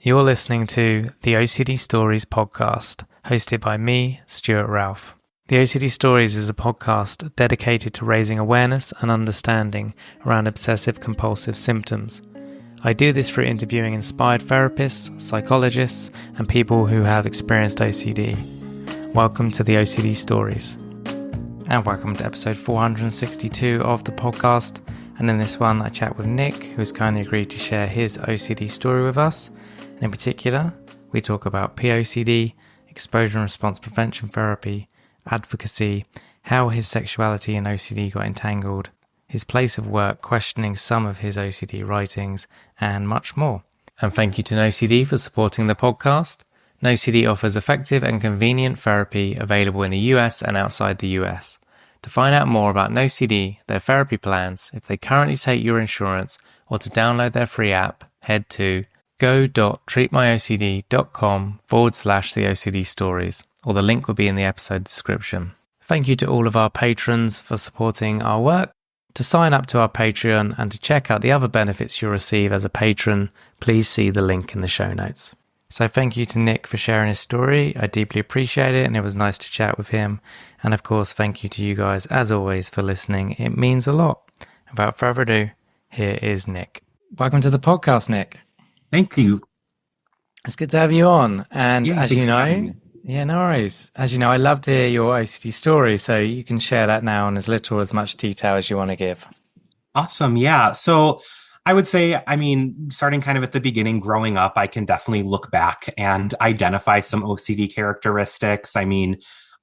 You're listening to the OCD Stories podcast, hosted by me, Stuart Ralph. The OCD Stories is a podcast dedicated to raising awareness and understanding around obsessive-compulsive symptoms. I do this through interviewing inspired therapists, psychologists, and people who have experienced OCD. Welcome to the OCD Stories. And welcome to episode 462 of the podcast. And in this one, I chat with Nick, who has kindly agreed to share his OCD story with us. In particular, we talk about pOCD, exposure and response prevention therapy, advocacy, how his sexuality and OCD got entangled, his place of work, questioning some of his OCD writings, and much more. And thank you to NoCD for supporting the podcast. NoCD offers effective and convenient therapy available in the US and outside the US. To find out more about NoCD, their therapy plans, if they currently take your insurance, or to download their free app, head to go.treatmyocd.com/the OCD stories, or the link will be in the episode description. Thank you to all of our patrons for supporting our work. To sign up to our Patreon and to check out the other benefits you'll receive as a patron, please see the link in the show notes. So thank you to Nick for sharing his story. I deeply appreciate it, and it was nice to chat with him. And of course, thank you to you guys, as always, for listening. It means a lot. Without further ado, here is Nick. Welcome to the podcast, Nick. Thank you. It's good to have you on. And Yeah, as you know, no worries. As you know, I love to hear your OCD story, so you can share that now in as little or as much detail as you want to give. Awesome. Yeah. So I would say, starting kind of at the beginning, growing up, I can definitely look back and identify some OCD characteristics.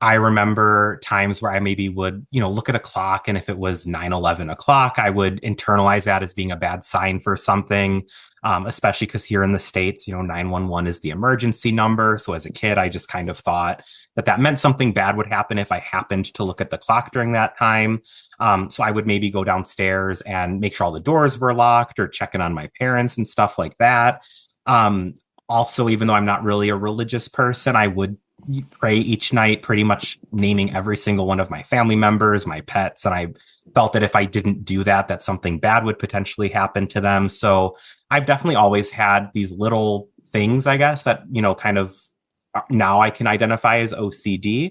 I remember times where I maybe would, look at a clock, and if it was 9:11 o'clock, I would internalize that as being a bad sign for something, especially because here in the States, 911 is the emergency number. So as a kid, I just kind of thought that meant something bad would happen if I happened to look at the clock during that time. So I would maybe go downstairs and make sure all the doors were locked or check in on my parents and stuff like that. Also, even though I'm not really a religious person, I would pray each night, pretty much naming every single one of my family members, my pets. And I felt that if I didn't do that, that something bad would potentially happen to them. So I've definitely always had these little things, I guess, that, kind of now I can identify as OCD.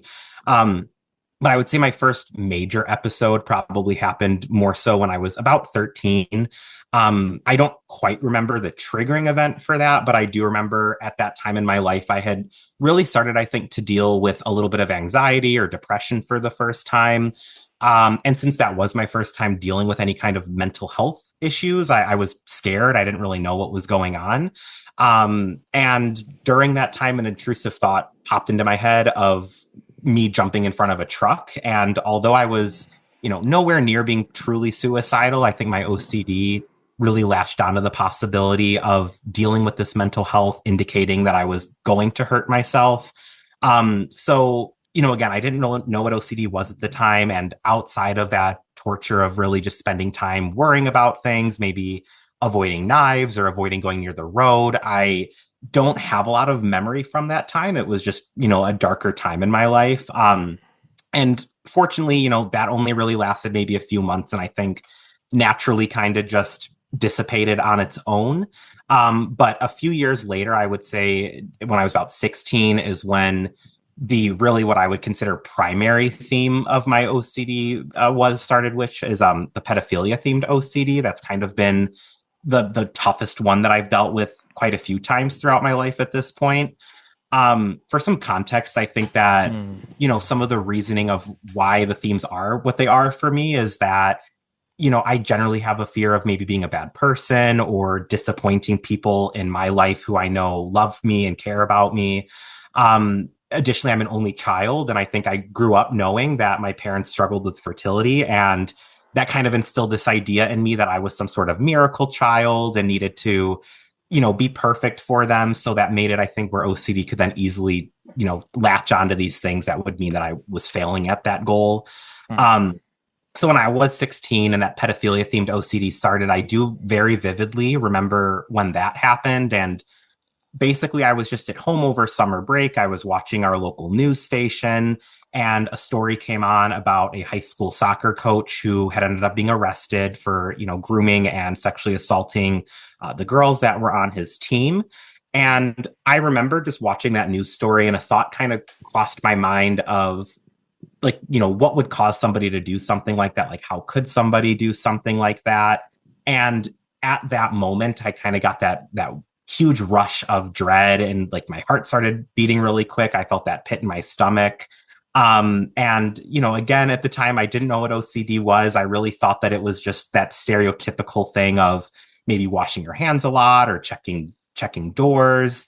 But I would say my first major episode probably happened more so when I was about 13. I don't quite remember the triggering event for that, but I do remember at that time in my life, I had really started, I think, to deal with a little bit of anxiety or depression for the first time. And since that was my first time dealing with any kind of mental health issues, I was scared. I didn't really know what was going on. And during that time, an intrusive thought popped into my head of me jumping in front of a truck. And although I was, nowhere near being truly suicidal, I think my OCD really latched onto the possibility of dealing with this mental health, indicating that I was going to hurt myself. So, again, I didn't know what OCD was at the time. And outside of that torture of really just spending time worrying about things, maybe avoiding knives or avoiding going near the road, I don't have a lot of memory from that time. It was just, a darker time in my life. And fortunately, that only really lasted maybe a few months. And I think naturally kind of just dissipated on its own. But a few years later, I would say when I was about 16 is when the really what I would consider primary theme of my OCD was started, which is the pedophilia themed OCD. That's kind of been the toughest one that I've dealt with quite a few times throughout my life at this point. For some context, I think that, some of the reasoning of why the themes are what they are for me is that, I generally have a fear of maybe being a bad person or disappointing people in my life who I know love me and care about me. Additionally, I'm an only child, and I think I grew up knowing that my parents struggled with fertility, and that kind of instilled this idea in me that I was some sort of miracle child and needed to, be perfect for them. So that made it, I think, where OCD could then easily, latch onto these things that would mean that I was failing at that goal. So when I was 16 and that pedophilia themed OCD started, I do very vividly remember when that happened. And basically, I was just at home over summer break. I was watching our local news station, and a story came on about a high school soccer coach who had ended up being arrested for, grooming and sexually assaulting the girls that were on his team. And I remember just watching that news story, and a thought kind of crossed my mind of like, what would cause somebody to do something like that? Like, how could somebody do something like that? And at that moment, I kind of got that huge rush of dread, and like my heart started beating really quick. I felt that pit in my stomach. And again, at the time, I didn't know what OCD was. I really thought that it was just that stereotypical thing of maybe washing your hands a lot or checking doors,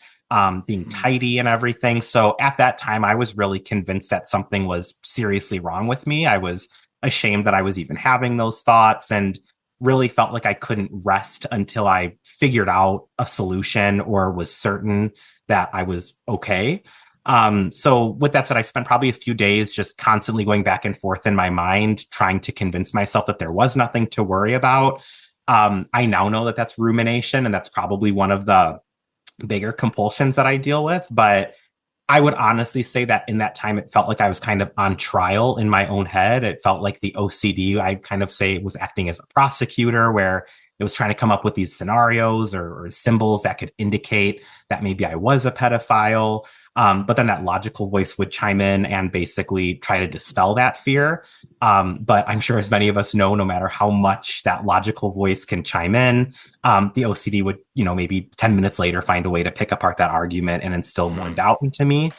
being tidy and everything. So at that time, I was really convinced that something was seriously wrong with me. I was ashamed that I was even having those thoughts, and really felt like I couldn't rest until I figured out a solution or was certain that I was okay. So with that said, I spent probably a few days just constantly going back and forth in my mind, trying to convince myself that there was nothing to worry about. I now know that that's rumination, and that's probably one of the bigger compulsions that I deal with. But I would honestly say that in that time, it felt like I was kind of on trial in my own head. It felt like the OCD, I kind of say, was acting as a prosecutor, where it was trying to come up with these scenarios or symbols that could indicate that maybe I was a pedophile. But then that logical voice would chime in and basically try to dispel that fear. But I'm sure, as many of us know, no matter how much that logical voice can chime in, the OCD would, maybe 10 minutes later find a way to pick apart that argument and instill more doubt into me.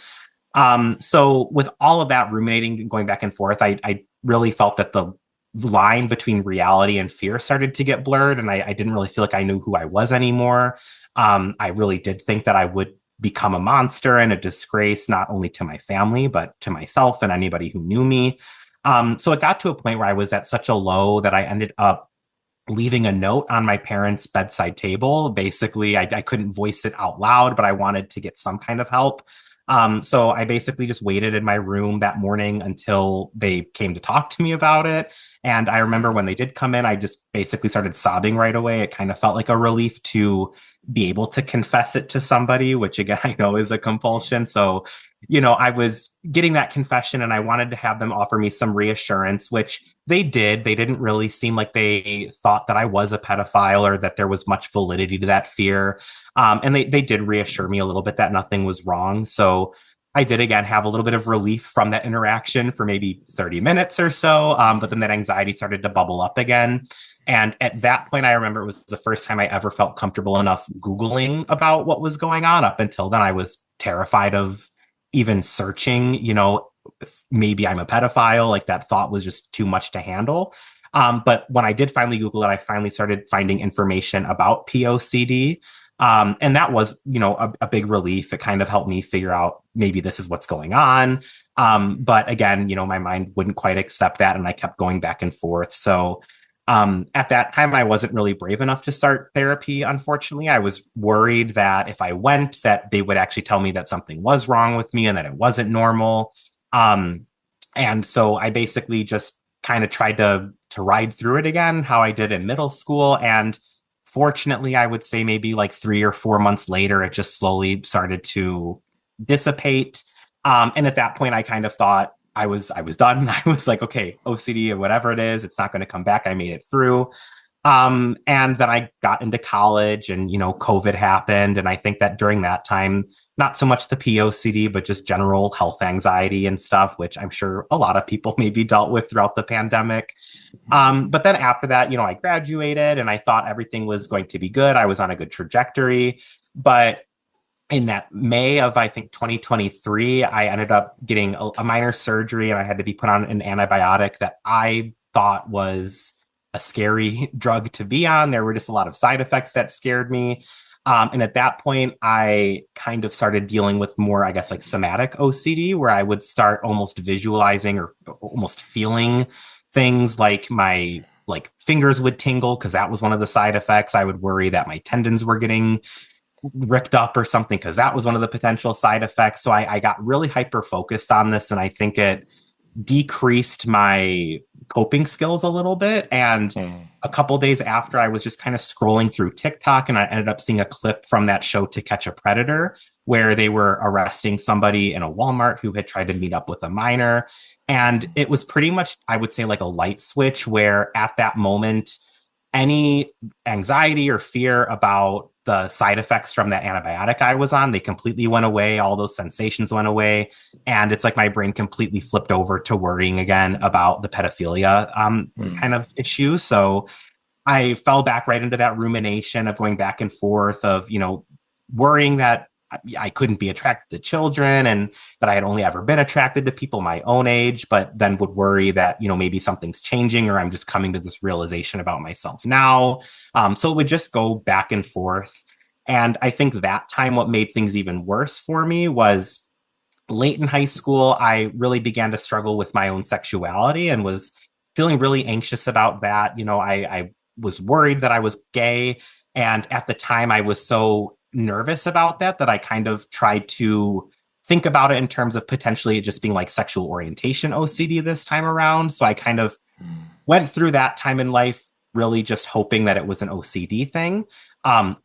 So with all of that ruminating, going back and forth, I really felt that the line between reality and fear started to get blurred, and I didn't really feel like I knew who I was anymore. I really did think that I would become a monster and a disgrace, not only to my family, but to myself and anybody who knew me. So it got to a point where I was at such a low that I ended up leaving a note on my parents' bedside table. Basically, I couldn't voice it out loud, but I wanted to get some kind of help. So I basically just waited in my room that morning until they came to talk to me about it. And I remember when they did come in, I just basically started sobbing right away. It kind of felt like a relief to be able to confess it to somebody, which again, I know is a compulsion. So, I was getting that confession, and I wanted to have them offer me some reassurance, which they did. They didn't really seem like they thought that I was a pedophile or that there was much validity to that fear. And they did reassure me a little bit that nothing was wrong. So I did again have a little bit of relief from that interaction for maybe 30 minutes or so. But then that anxiety started to bubble up again. And at that point, I remember it was the first time I ever felt comfortable enough Googling about what was going on. Up until then, I was terrified of even searching, maybe I'm a pedophile. Like, that thought was just too much to handle. But when I did finally Google it, I finally started finding information about pOCD. And that was, a big relief. It kind of helped me figure out maybe this is what's going on. But again, my mind wouldn't quite accept that, and I kept going back and forth. So at that time, I wasn't really brave enough to start therapy. Unfortunately, I was worried that if I went, that they would actually tell me that something was wrong with me and that it wasn't normal. And so I basically just kind of tried to ride through it again, how I did in middle school. And fortunately, I would say maybe like 3 or 4 months later, it just slowly started to dissipate. And at that point, I kind of thought I was done. I was like, okay, OCD or whatever it is, it's not going to come back. I made it through. And then I got into college, and, COVID happened. And I think that during that time, not so much the pOCD, but just general health anxiety and stuff, which I'm sure a lot of people maybe dealt with throughout the pandemic. But then after that, I graduated, and I thought everything was going to be good. I was on a good trajectory. But in that May of, I think, 2023, I ended up getting a minor surgery, and I had to be put on an antibiotic that I thought was a scary drug to be on. There were just a lot of side effects that scared me. And at that point, I kind of started dealing with more, I guess, like somatic OCD, where I would start almost visualizing or almost feeling things like my fingers would tingle, because that was one of the side effects. I would worry that my tendons were getting ripped up or something, because that was one of the potential side effects. So I got really hyper focused on this, and I think it decreased my coping skills a little bit. And a couple days after, I was just kind of scrolling through TikTok, and I ended up seeing a clip from that show To Catch a Predator, where they were arresting somebody in a Walmart who had tried to meet up with a minor. And it was pretty much, I would say, like a light switch, where at that moment, any anxiety or fear about the side effects from that antibiotic I was on, they completely went away. All those sensations went away. And it's like my brain completely flipped over to worrying again about the pedophilia kind of issue. So I fell back right into that rumination of going back and forth of, worrying that I couldn't be attracted to children and that I had only ever been attracted to people my own age, but then would worry that, maybe something's changing or I'm just coming to this realization about myself now. So it would just go back and forth. And I think that time, what made things even worse for me was late in high school, I really began to struggle with my own sexuality and was feeling really anxious about that. I was worried that I was gay. And at the time, I was so nervous about that I kind of tried to think about it in terms of potentially it just being like sexual orientation OCD this time around. So I kind of went through that time in life really just hoping that it was an OCD thing.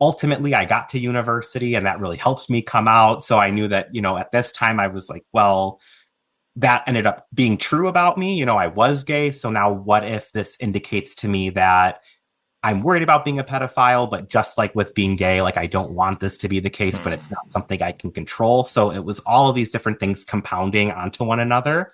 Ultimately, I got to university and that really helped me come out. So I knew that, at this time I was like, well, that ended up being true about me. I was gay. So now what if this indicates to me that I'm worried about being a pedophile, but just like with being gay, like I don't want this to be the case, but it's not something I can control. So it was all of these different things compounding onto one another.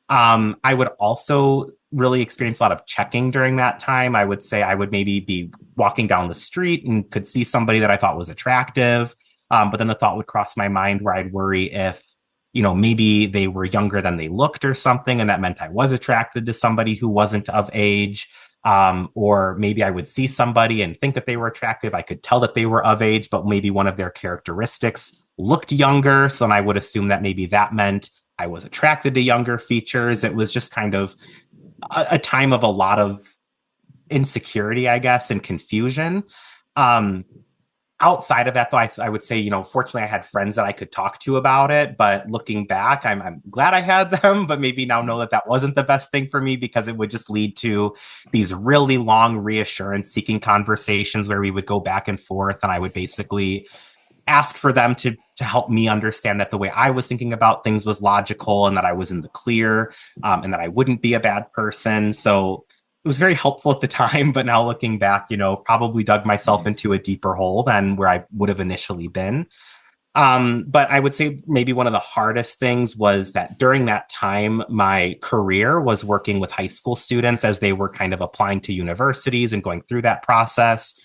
I would also really experience a lot of checking during that time. I would say I would maybe be walking down the street and could see somebody that I thought was attractive. But then the thought would cross my mind where I'd worry if, maybe they were younger than they looked or something. And that meant I was attracted to somebody who wasn't of age. Or maybe I would see somebody and think that they were attractive. I could tell that they were of age, but maybe one of their characteristics looked younger. So I would assume that maybe that meant I was attracted to younger features. It was just kind of a time of a lot of insecurity, I guess, and confusion. Outside of that, though, I would say, fortunately, I had friends that I could talk to about it. But looking back, I'm glad I had them, but maybe now know that wasn't the best thing for me because it would just lead to these really long reassurance seeking conversations where we would go back and forth. And I would basically ask for them to help me understand that the way I was thinking about things was logical and that I was in the clear and that I wouldn't be a bad person. So it was very helpful at the time, but now looking back, probably dug myself into a deeper hole than where I would have initially been. But I would say maybe one of the hardest things was that during that time, my career was working with high school students as they were kind of applying to universities and going through that process.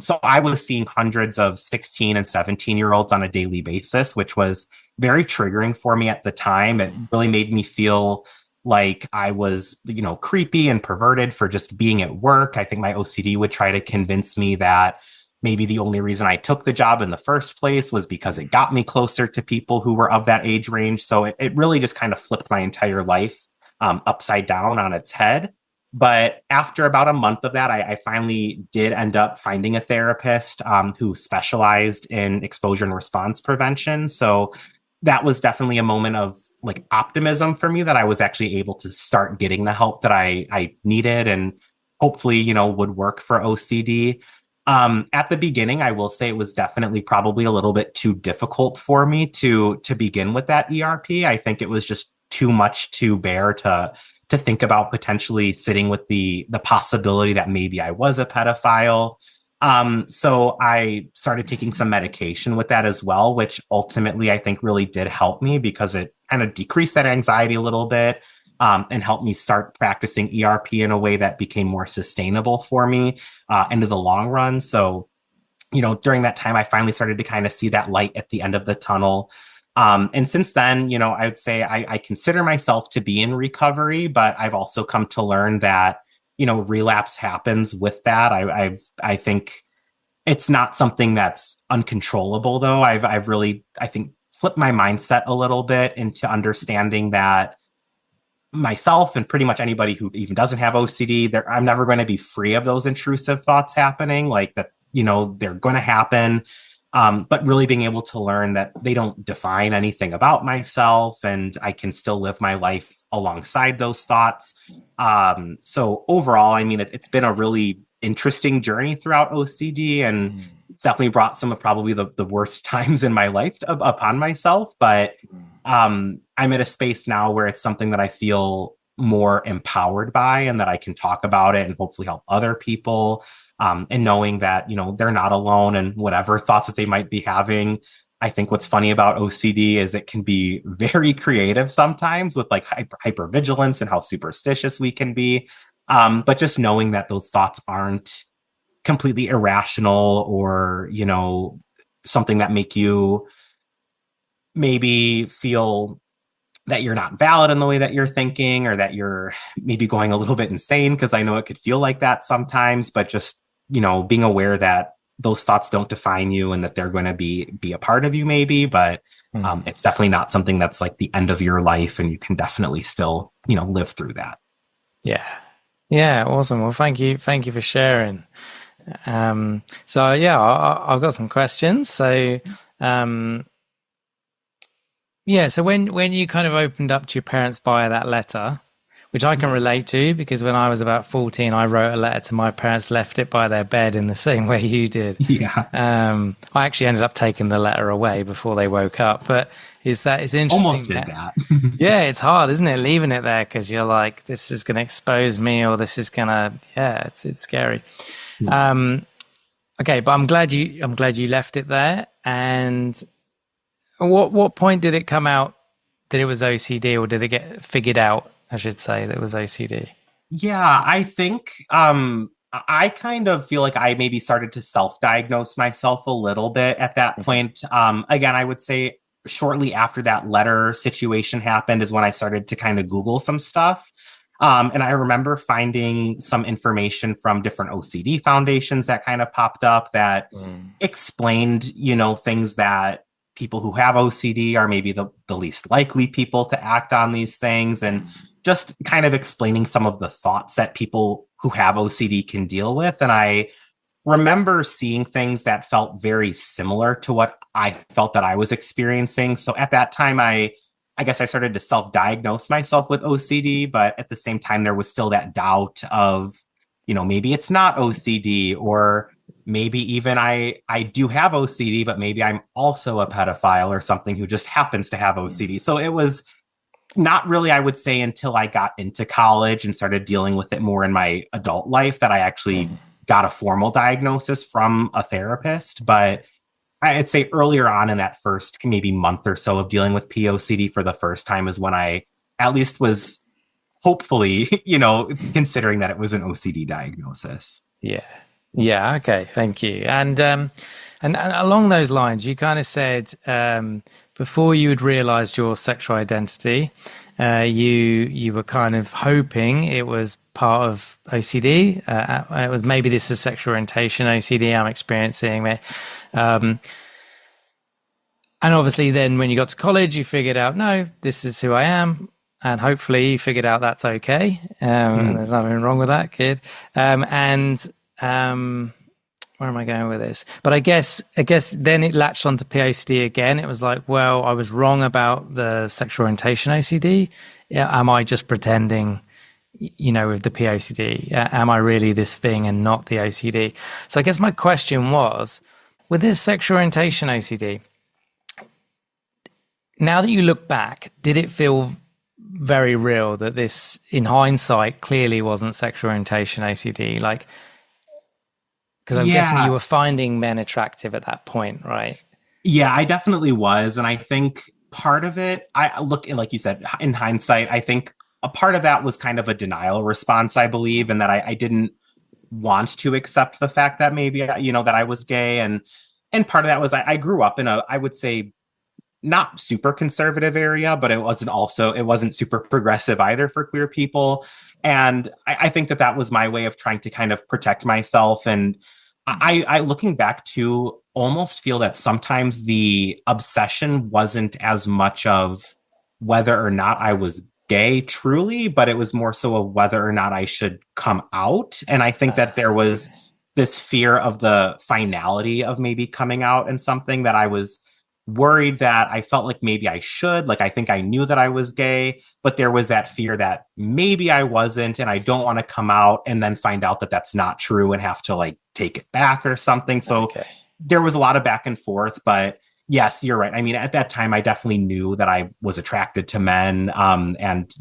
So I was seeing hundreds of 16 and 17-year-olds on a daily basis, which was very triggering for me at the time. It really made me feel like I was, creepy and perverted for just being at work. I think my OCD would try to convince me that maybe the only reason I took the job in the first place was because it got me closer to people who were of that age range. So it really just kind of flipped my entire life upside down on its head. But after about a month of that, I finally did end up finding a therapist who specialized in exposure and response prevention. So that was definitely a moment of like optimism for me that I was actually able to start getting the help that I needed and hopefully, would work for OCD. At the beginning, I will say it was definitely probably a little bit too difficult for me to begin with that ERP. I think it was just too much to bear to think about potentially sitting with the possibility that maybe I was a pedophile. So I started taking some medication with that as well, which ultimately I think really did help me because it kind of decreased that anxiety a little bit, and helped me start practicing ERP in a way that became more sustainable for me, into the long run. So, during that time, I finally started to kind of see that light at the end of the tunnel. And since then, I would say I consider myself to be in recovery, but I've also come to learn that relapse happens with that. I think it's not something that's uncontrollable though. I've really, I think, flipped my mindset a little bit into understanding that myself and pretty much anybody who even doesn't have OCD, I'm never going to be free of those intrusive thoughts happening, like that, they're going to happen. But really being able to learn that they don't define anything about myself and I can still live my life alongside those thoughts. So overall, I mean, it's been a really interesting journey throughout OCD and it's definitely brought some of probably the worst times in my life upon myself. But I'm at a space now where it's something that I feel more empowered by and that I can talk about it and hopefully help other people. and knowing that, they're not alone and whatever thoughts that they might be having. I think what's funny about OCD is it can be very creative sometimes with like hypervigilance and how superstitious we can be. But just knowing that those thoughts aren't completely irrational or, something that make you maybe feel that you're not valid in the way that you're thinking or that you're maybe going a little bit insane, because I know it could feel like that sometimes, but just, being aware that those thoughts don't define you and that they're going to be a part of you maybe, but it's definitely not something that's like the end of your life, and you can definitely still, live through that. Yeah. Yeah. Awesome. Well, thank you. Thank you for sharing. So yeah, I've got some questions. So, yeah. So when you kind of opened up to your parents via that letter, which I can relate to, because when I was about 14, I wrote a letter to my parents, left it by their bed in the same way you did. Yeah. I actually ended up taking the letter away before they woke up, but it's interesting. Almost did that. Yeah, it's hard, isn't it? Leaving it there because you're like, this is going to expose me, or this is going to, it's scary. Yeah. Okay, but I'm glad you left it there. And what point did it come out that it was OCD, or did it get figured out, I should say, that it was OCD? Yeah, I think I kind of feel like I maybe started to self-diagnose myself a little bit at that point. Again, I would say shortly after that letter situation happened is when I started to kind of Google some stuff. And I remember finding some information from different OCD foundations that kind of popped up that explained, things that people who have OCD are maybe the least likely people to act on these things, and just kind of explaining some of the thoughts that people who have OCD can deal with. And I remember seeing things that felt very similar to what I felt that I was experiencing. So at that time, I guess I started to self-diagnose myself with OCD, but at the same time, there was still that doubt of, maybe it's not OCD, or maybe even I do have OCD, but maybe I'm also a pedophile or something who just happens to have OCD. So it was not really, I would say, until I got into college and started dealing with it more in my adult life that I actually got a formal diagnosis from a therapist. But I'd say earlier on in that first maybe month or so of dealing with pOCD for the first time is when I at least was hopefully, considering that it was an OCD diagnosis. Yeah. Yeah. Okay. Thank you. And along those lines, you kind of said before you had realized your sexual identity, you were kind of hoping it was part of OCD. It was maybe this is sexual orientation OCD I'm experiencing there. And obviously then when you got to college, you figured out, no, this is who I am. And hopefully you figured out that's okay. And there's nothing wrong with that, kid. Where am I going with this? But I guess then it latched onto POCD again. It was like, well, I was wrong about the sexual orientation OCD. Am I just pretending, with the POCD? Am I really this thing and not the OCD? So I guess my question was, with this sexual orientation OCD, now that you look back, did it feel very real that this, in hindsight, clearly wasn't sexual orientation OCD? Like, because I'm guessing you were finding men attractive at that point, right? Yeah, I definitely was. And I think part of it, I look, like you said, in hindsight, I think a part of that was kind of a denial response, I believe, and that I didn't want to accept the fact that maybe, that I was gay. And part of that was I grew up in I would say, not super conservative area, but it wasn't super progressive either for queer people. And I think that was my way of trying to kind of protect myself. And I looking back to almost feel that sometimes the obsession wasn't as much of whether or not I was gay truly, but it was more so of whether or not I should come out. And I think that there was this fear of the finality of maybe coming out, and something that I was worried that I felt like maybe I should, like, I think I knew that I was gay, but there was that fear that maybe I wasn't, and I don't want to come out and then find out that that's not true and have to like take it back or something. So there was a lot of back and forth, but yes, you're right. I mean, at that time, I definitely knew that I was attracted to men, and,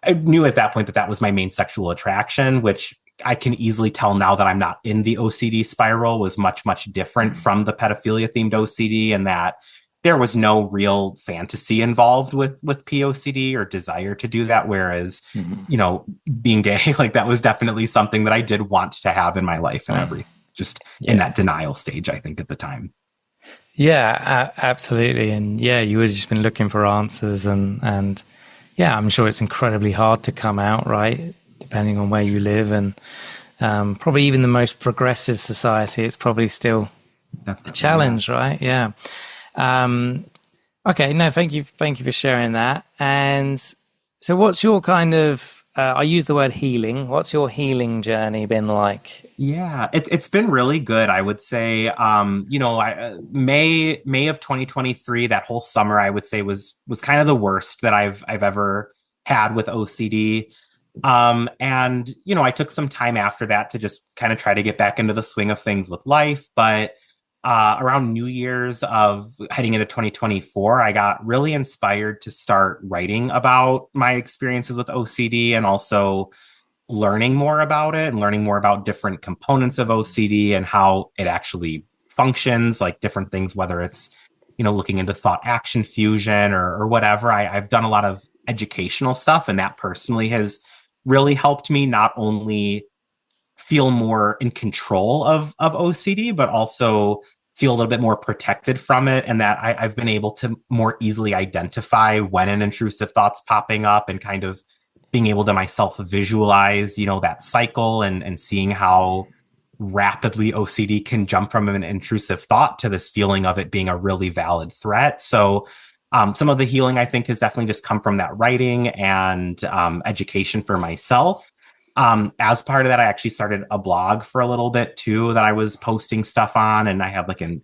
I knew at that point that was my main sexual attraction, which I can easily tell now that I'm not in the OCD spiral was much, much different Mm. from the pedophilia themed OCD, and that there was no real fantasy involved with pOCD or desire to do that. Whereas, Mm. being gay, like that was definitely something that I did want to have in my life and Mm. everything, just in Yeah. that denial stage, I think, at the time. Yeah, absolutely. And yeah, you would have just been looking for answers and yeah, I'm sure it's incredibly hard to come out, right? Depending on where you live and probably even the most progressive society, it's probably still a Definitely, yeah. challenge, right? Yeah. Um, okay, no, thank you for sharing that. And so, what's your kind of? I use the word healing. What's your healing journey been like? Yeah, it's been really good. I would say, May of 2023, that whole summer, I would say was kind of the worst that I've ever had with OCD. And I took some time after that to just kind of try to get back into the swing of things with life. But around New Year's of heading into 2024, I got really inspired to start writing about my experiences with OCD and also learning more about it and learning more about different components of OCD and how it actually functions, like different things, whether it's, looking into thought action fusion or whatever. I've done a lot of educational stuff, and that personally has really helped me not only feel more in control of OCD, but also feel a little bit more protected from it. And that I've been able to more easily identify when an intrusive thought's popping up and kind of being able to myself visualize, that cycle and seeing how rapidly OCD can jump from an intrusive thought to this feeling of it being a really valid threat. So some of the healing I think has definitely just come from that writing and education for myself. As part of that, I actually started a blog for a little bit too that I was posting stuff on, and I have like an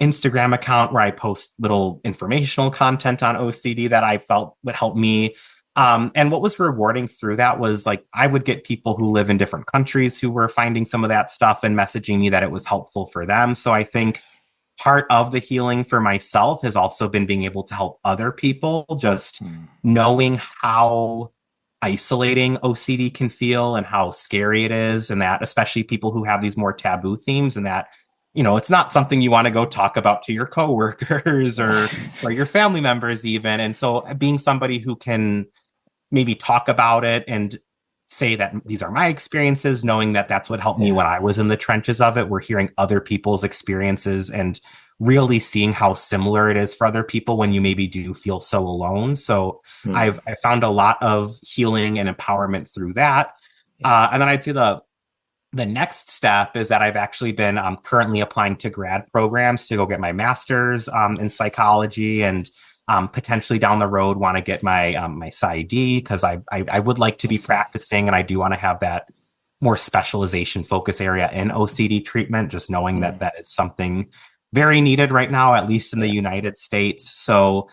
Instagram account where I post little informational content on OCD that I felt would help me. And what was rewarding through that was like I would get people who live in different countries who were finding some of that stuff and messaging me that it was helpful for them. So I think Nice. part of the healing for myself has also been being able to help other people, just Mm. knowing how isolating OCD can feel and how scary it is, and that especially people who have these more taboo themes, and that it's not something you want to go talk about to your coworkers or your family members even. And so being somebody who can maybe talk about it and say that these are my experiences, knowing that that's what helped me Yeah. when I was in the trenches of it. We're hearing other people's experiences and really seeing how similar it is for other people when you maybe do feel so alone. So Mm. I found a lot of healing and empowerment through that. Yeah. And then I'd say the next step is that I've actually been currently applying to grad programs to go get my master's in psychology, and potentially down the road want to get my PsyD because I would like to be Awesome. practicing, and I do want to have that more specialization focus area in OCD treatment, just knowing that Mm. that is something very needed right now, at least in the Yeah. United States. So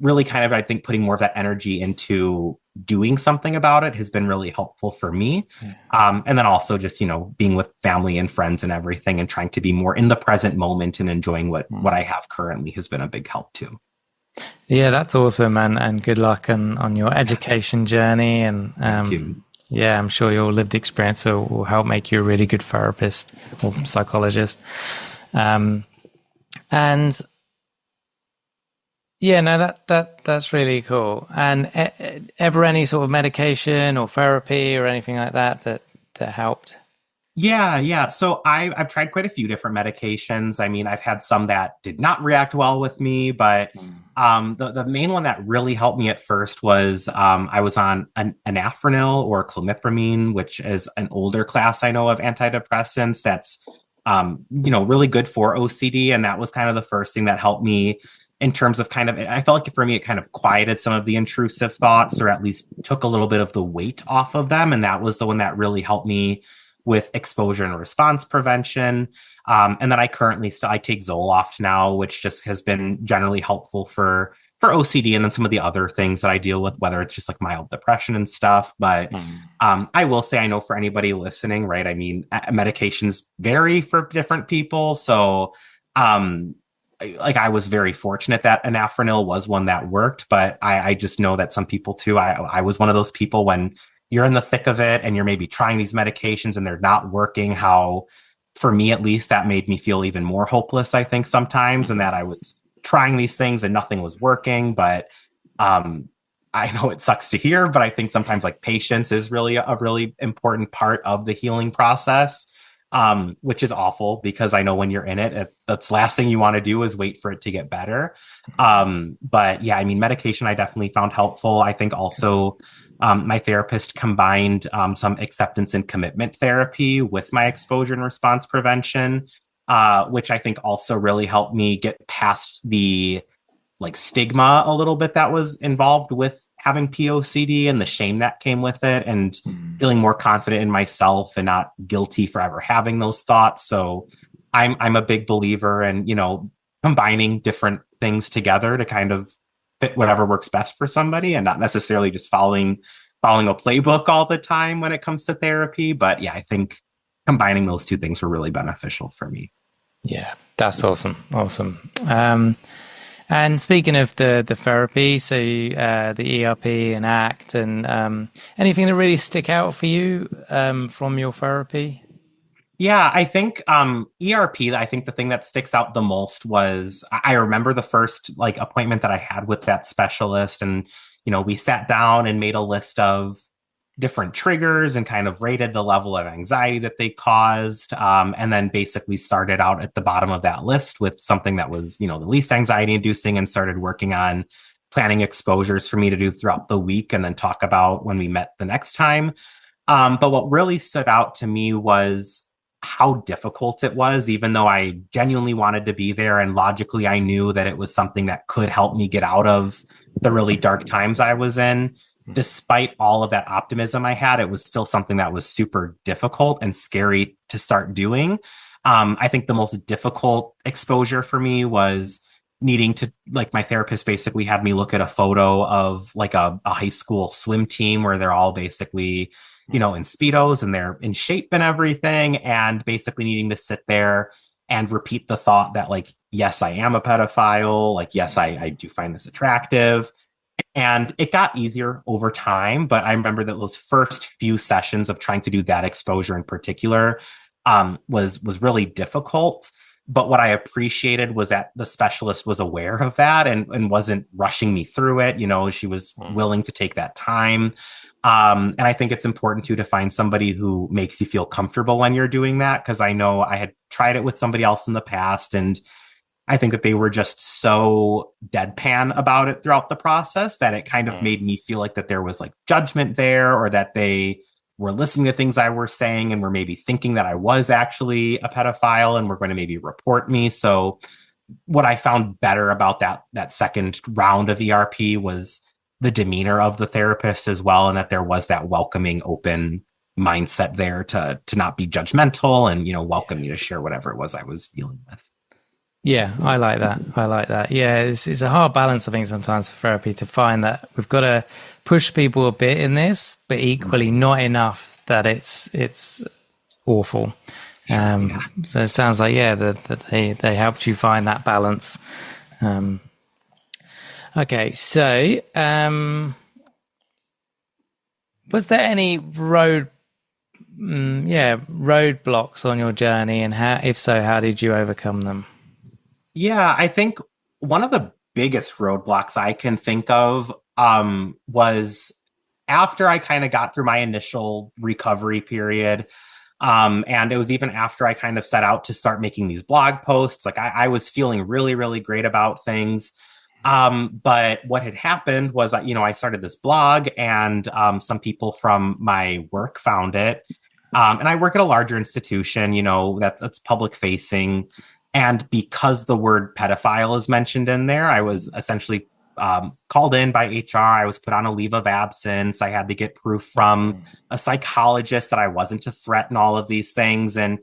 really kind of, I think, putting more of that energy into doing something about it has been really helpful for me. Yeah. And then also just, being with family and friends and everything and trying to be more in the present moment and enjoying what Mm. I have currently has been a big help too. Yeah, that's awesome, and good luck on your education journey. And Thank you. yeah, I'm sure your lived experience will help make you a really good therapist or psychologist. Um, and yeah, no, that's really cool. And ever any sort of medication or therapy or anything like that helped? Yeah, yeah. So I've tried quite a few different medications. I mean, I've had some that did not react well with me, but Mm. the main one that really helped me at first was I was on an anafranil or clomipramine, which is an older class I know of antidepressants that's really good for OCD, and that was kind of the first thing that helped me in terms of kind of, I felt like for me it kind of quieted some of the intrusive thoughts, or at least took a little bit of the weight off of them, and that was the one that really helped me with exposure and response prevention. And then I currently still I take Zoloft now, which just has been generally helpful for OCD and then some of the other things that I deal with, whether it's just like mild depression and stuff. But Mm. I will say, I know for anybody listening, right? I mean, medications vary for different people. So like I was very fortunate that anafranil was one that worked, but I just know that some people too. I was one of those people when you're in the thick of it and you're maybe trying these medications and they're not working, how, for me at least, that made me feel even more hopeless, I think, sometimes, and that I was trying these things and nothing was working. But um, I know it sucks to hear, but I think sometimes like patience is really a really important part of the healing process, which is awful because I know when you're in it, that's the last thing you want to do is wait for it to get better. But yeah, I mean, medication I definitely found helpful. I think also my therapist combined some acceptance and commitment therapy with my exposure and response prevention, which I think also really helped me get past the like stigma a little bit that was involved with having pOCD and the shame that came with it, and feeling more confident in myself and not guilty for ever having those thoughts. So I'm a big believer in, combining different things together to kind of fit whatever works best for somebody, and not necessarily just following a playbook all the time when it comes to therapy. But yeah, I think combining those two things were really beneficial for me. Yeah, that's awesome. Awesome. And speaking of the therapy, so the ERP and ACT, and anything that really stick out for you from your therapy? Yeah, I think ERP, I think the thing that sticks out the most was I remember the first like appointment that I had with that specialist, and we sat down and made a list of different triggers and kind of rated the level of anxiety that they caused, and then basically started out at the bottom of that list with something that was the least anxiety inducing, and started working on planning exposures for me to do throughout the week and then talk about when we met the next time. But what really stood out to me was how difficult it was, even though I genuinely wanted to be there and logically I knew that it was something that could help me get out of the really dark times I was in. Despite all of that optimism I had, it was still something that was super difficult and scary to start doing. I think the most difficult exposure for me was needing to, like, my therapist basically had me look at a photo of like a high school swim team where they're all basically in Speedos and they're in shape and everything, and basically needing to sit there and repeat the thought that, like, yes, I am a pedophile. Like, yes, I do find this attractive. And it got easier over time. But I remember that those first few sessions of trying to do that exposure in particular was really difficult. But what I appreciated was that the specialist was aware of that and wasn't rushing me through it. She was willing to take that time. And I think it's important too to find somebody who makes you feel comfortable when you're doing that. Because I know I had tried it with somebody else in the past, and I think that they were just so deadpan about it throughout the process that it kind of made me feel like that there was like judgment there, or that they were listening to things I were saying and were maybe thinking that I was actually a pedophile and were going to maybe report me. So what I found better about that second round of ERP was the demeanor of the therapist as well, and that there was that welcoming, open mindset there to not be judgmental and welcome me to share whatever it was I was dealing with. Yeah, I like that. I like that. Yeah, it's a hard balance, I think, sometimes for therapy to find that we've got to push people a bit in this, but equally not enough that it's awful. So it sounds like, that they helped you find that balance. Okay, so was there any roadblocks on your journey, and if so, how did you overcome them? Yeah, I think one of the biggest roadblocks I can think of was after I kind of got through my initial recovery period. And it was even after I kind of set out to start making these blog posts. Like, I was feeling really, really great about things. But what had happened was that, I started this blog, and some people from my work found it. And I work at a larger institution, that's public facing. And because the word pedophile is mentioned in there, I was essentially called in by HR. I was put on a leave of absence. I had to get proof from a psychologist that I wasn't to threaten all of these things. And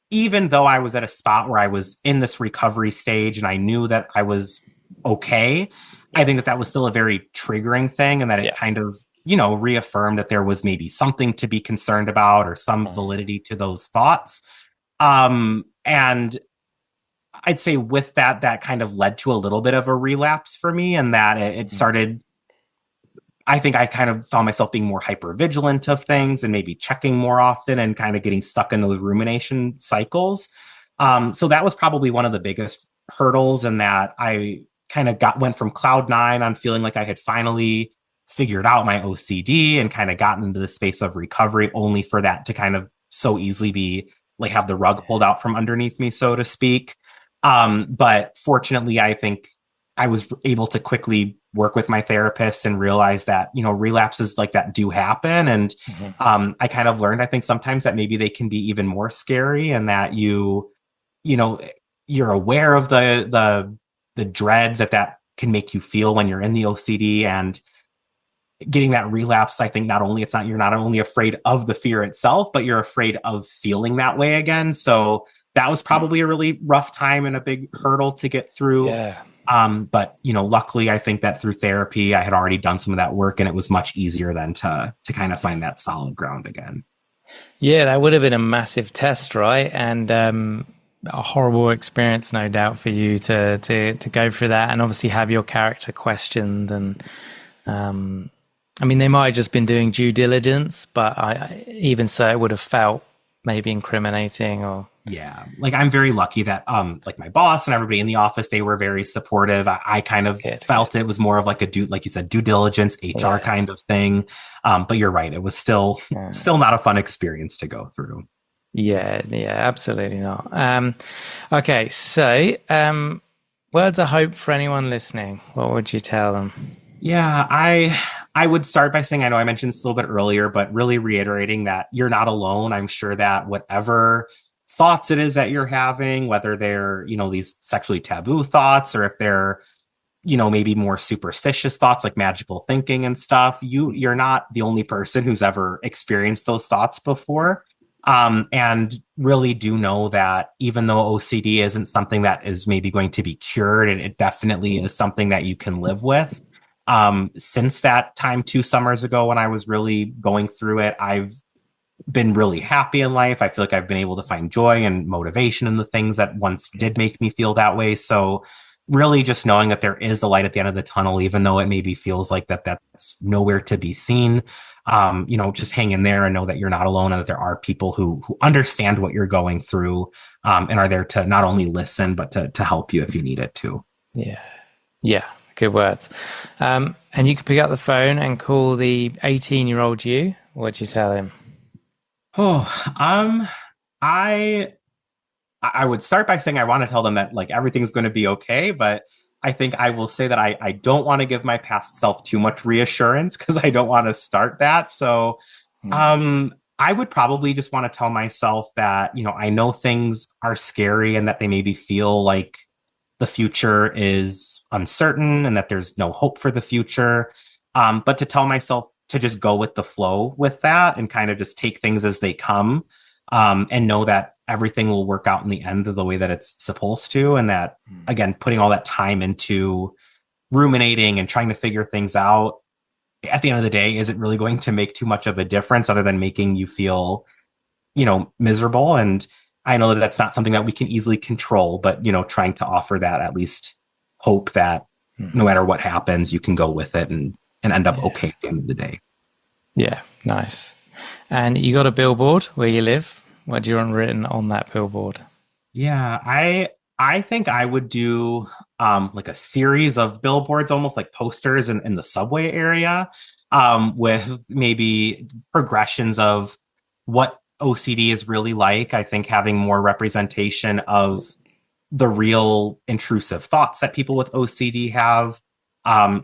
even though I was at a spot where I was in this recovery stage and I knew that I was okay, I think that was still a very triggering thing, and that it kind of, reaffirmed that there was maybe something to be concerned about or some validity to those thoughts. And I'd say with that kind of led to a little bit of a relapse for me, and that it started I think I kind of found myself being more hyper vigilant of things and maybe checking more often and kind of getting stuck in those rumination cycles. So that was probably one of the biggest hurdles, in that I kind of went from cloud nine on feeling like I had finally figured out my OCD and kind of gotten into the space of recovery, only for that to kind of so easily be like have the rug pulled out from underneath me, so to speak. But fortunately, I think I was able to quickly work with my therapist and realize that, relapses like that do happen. And I kind of learned, I think sometimes that maybe they can be even more scary, and that you know, you're aware of the dread that can make you feel when you're in the OCD, and getting that relapse. I think you're not only afraid of the fear itself, but you're afraid of feeling that way again. So that was probably a really rough time and a big hurdle to get through. Yeah. But luckily, I think that through therapy, I had already done some of that work, and it was much easier then to kind of find that solid ground again. Yeah, that would have been a massive test, right? And a horrible experience, no doubt, for you to go through that, and obviously have your character questioned. And I mean, they might have just been doing due diligence, but even so, it would have felt maybe incriminating. Or yeah, like I'm very lucky that like my boss and everybody in the office, they were very supportive. I kind of felt it was more of like like you said, due diligence, HR kind of thing. But you're right, it was still not a fun experience to go through. Yeah, absolutely not. Okay, so words of hope for anyone listening. What would you tell them? Yeah, I would start by saying, I know I mentioned this a little bit earlier, but really reiterating that you're not alone. I'm sure that whatever thoughts it is that you're having, whether they're, these sexually taboo thoughts, or if they're, maybe more superstitious thoughts like magical thinking and stuff, you're not the only person who's ever experienced those thoughts before. And really do know that even though OCD isn't something that is maybe going to be cured, and it definitely is something that you can live with. Since that time 2 summers ago when I was really going through it, I've been really happy in life. I feel like I've been able to find joy and motivation in the things that once did make me feel that way. So really just knowing that there is a light at the end of the tunnel, even though it maybe feels like that's nowhere to be seen. Just hang in there and know that you're not alone, and that there are people who understand what you're going through, and are there to not only listen, but to help you if you need it too. Yeah. Good words. And you can pick up the phone and call the 18-year-old you. What'd you tell him? I would start by saying I want to tell them that like everything's going to be okay, but I think I will say that I don't want to give my past self too much reassurance, because I don't want to start that. So I would probably just want to tell myself that, I know things are scary, and that they maybe feel like the future is uncertain, and that there's no hope for the future. But to tell myself to just go with the flow with that, and kind of just take things as they come, and know that everything will work out in the end of the way that it's supposed to. And that, again, putting all that time into ruminating and trying to figure things out, at the end of the day, isn't really going to make too much of a difference, other than making you feel, miserable. And I know that that's not something that we can easily control, but, trying to offer that at least hope that no matter what happens, you can go with it and end up okay at the end of the day. Yeah, nice. And you got a billboard where you live? What do you want written on that billboard? Yeah, I think I would do like a series of billboards, almost like posters in the subway area, with maybe progressions of what OCD is really like. I think having more representation of the real intrusive thoughts that people with OCD have,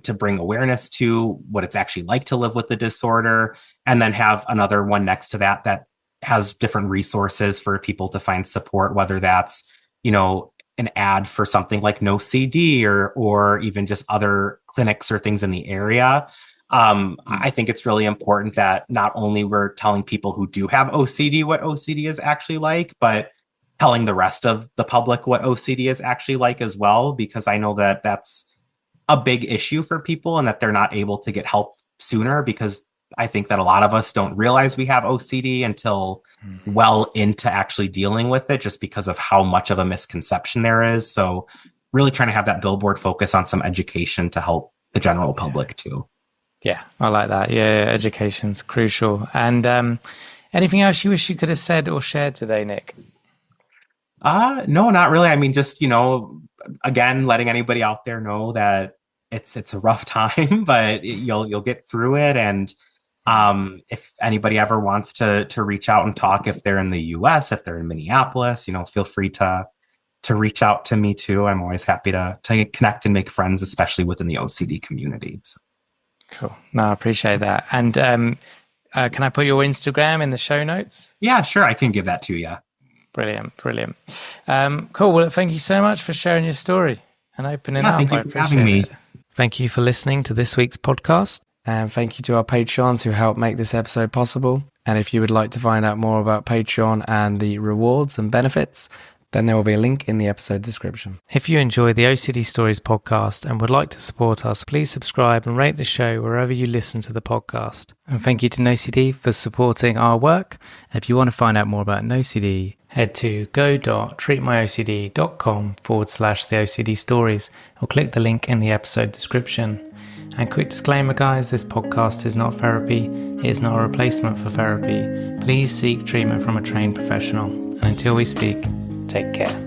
to bring awareness to what it's actually like to live with the disorder, and then have another one next to that has different resources for people to find support, whether that's, an ad for something like No CD, or even just other clinics or things in the area. I think it's really important that not only we're telling people who do have OCD what OCD is actually like, but telling the rest of the public what OCD is actually like as well, because I know that that's a big issue for people, and that they're not able to get help sooner, because I think that a lot of us don't realize we have OCD until well into actually dealing with it, just because of how much of a misconception there is. So really trying to have that billboard focus on some education to help the general public too. Yeah, I like that. Yeah, education's crucial. And anything else you wish you could have said or shared today, Nick? No, not really. I mean, just, again, letting anybody out there know that it's a rough time, but you'll get through it. And if anybody ever wants to reach out and talk, if they're in the US, if they're in Minneapolis, feel free to reach out to me too. I'm always happy to connect and make friends, especially within the OCD community. So. Cool. No, I appreciate that. And can I put your Instagram in the show notes? Yeah, sure. I can give that to you. Brilliant. Cool. Well, thank you so much for sharing your story and opening up. Thank you for having me. Thank you for listening to this week's podcast. And thank you to our Patreons who helped make this episode possible. And if you would like to find out more about Patreon and the rewards and benefits, then there will be a link in the episode description. If you enjoy the OCD Stories podcast and would like to support us, please subscribe and rate the show wherever you listen to the podcast. And thank you to NoCD for supporting our work. And if you want to find out more about NoCD, head to go.treatmyocd.com/the OCD Stories or click the link in the episode description. And quick disclaimer, guys, this podcast is not therapy. It is not a replacement for therapy. Please seek treatment from a trained professional. And until we speak, take care.